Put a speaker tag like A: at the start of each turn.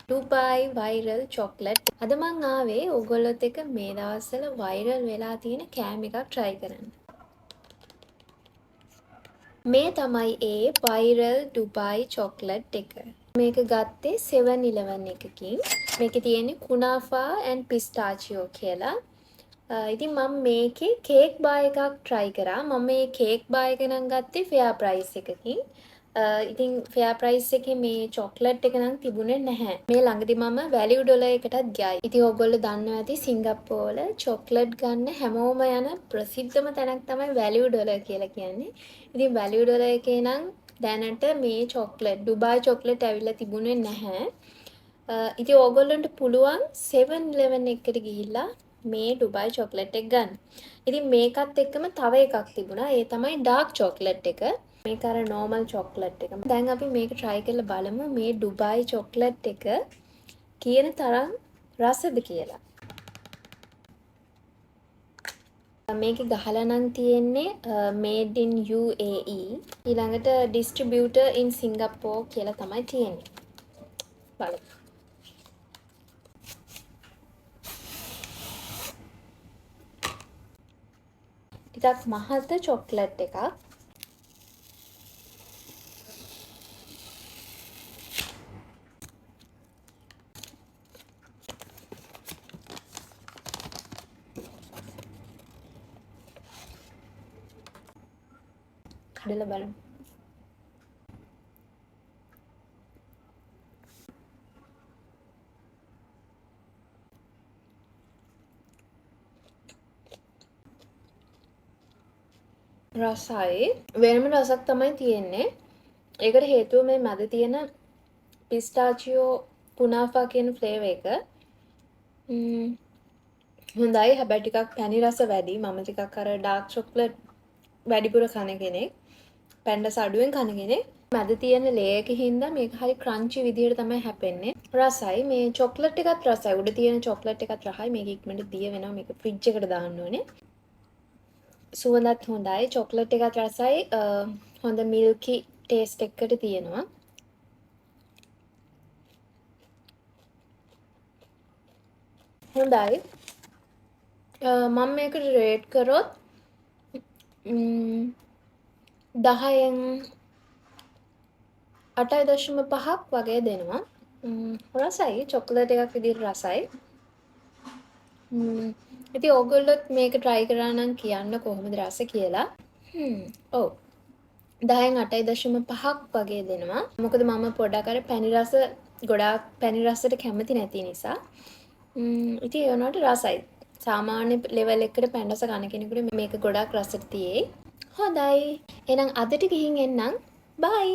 A: Dubai viral chocolate. අද මං ආවේ ඔයගොල්ලොත් එක්ක මේ දවස්වල වයිරල් වෙලා තියෙන කෑම එකක් try කරන්න. මේ තමයි ඒ වයිරල් ඩුබායි චොක්ලට් එක. මේක ගත්තේ 7-Eleven එකකින්. මේකේ තියෙන්නේ කුනාෆා and pistachio කියලා. ඉතින් මම මේකේ කේක් බාර් එකක් try කරා. මම මේ කේක් බාර් එක නම් ගත්තේ fair price එකකින්. ඉතින් fair price එකේ මේ චොක්ලට් එක නම් තිබුණේ නැහැ. මේ ළඟදි මම value dollar එකටත් ගියා. ඉතින් ඔයගොල්ලෝ දන්නවා ඇති සිංගප්පූරුවල චොක්ලට් ගන්න හැමෝම යන ප්‍රසිද්ධම තැනක් තමයි value dollar කියලා කියන්නේ. ඉතින් value dollar එකේ නම් දැනට මේ චොක්ලට් ඩුබායි චොක්ලට් ඇවිල්ලා තිබුණේ නැහැ. ඉතින් ඕගොල්ලන්ට පුළුවන් 7-Eleven එකට ගිහිල්ලා මේ ඩුබායි චොක්ලට් එක ගන්න. ඉතින් මේකත් එක්කම තව එකක් තිබුණා. ඒ තමයි ඩාර්ක් චොක්ලට් එක. මේක අර normal චොක්ලට් එක. දැන් අපි මේක try කරලා බලමු මේ ඩුබායි චොක්ලට් එක කියන තරම් රසද කියලා. මේක ගහලා නම් තියෙන්නේ made in UAE. ඊළඟට distributor in Singapore කියලා තමයි තියෙන්නේ. බලමු. ටිකක් මහත චොක්ලට් එකක්. කඩලා බලමු. රසයි වෙනම රසක් තමයි තියෙන්නේ. ඒකට හේතුව මේ මැද තියෙන පිස්ටාචියෝ කුනාෆා කියන ෆ්ලේවර් එක. හොඳයි. හැබැයි ටිකක් පැණි රස වැඩි. මම ටිකක් අර ඩාර්ක් චොක්ලට් වැඩිපුර කන කෙනෙක්. පැණි රස අඩුවෙන් කන කෙනෙක්. මැද තියෙන ලේ එකේ හින්දා මේක හරි ක්‍රන්චි විදියට තමයි හැපෙන්නේ. රසයි. මේ චොක්ලට් එකත් රසයි. උඩ තියෙන චොක්ලට් එකත් රසයි. මේක ඉක්මනට දිය වෙනවා. මේක ෆ්‍රිජ් එකට දාන්න ඕනේ. සුවඳත් හොඳයි. චොක්ලට් එකත් රසයි. හොඳ මිල්කි ටේස්ට් එකකට තියෙනවා. හොඳයි. මම මේකට රේට් කරොත් 10න් 8.5ක් වගේ දෙනවා. රසයි. චොක්ලට් එකක් විදිහට රසයි. ඉතින් ඕගොල්ලොත් මේක try කරා නම් කියන්න කොහොමද රස කියලා. ඔව්. 10න් 8.5ක් වගේ දෙනවා. මොකද මම පොඩක් අර පැණි රස ගොඩාක් පැණි රසට කැමති නැති නිසා. ඉතින් ඒ වුණාට රසයි. සාමාන්‍ය ලෙවල් එකකට පැණි රස කන කෙනෙකුට මේක ගොඩාක් රසට තියෙයි. හොඳයි. එහෙනම් අදට ගිහින් එන්නම්. බයි.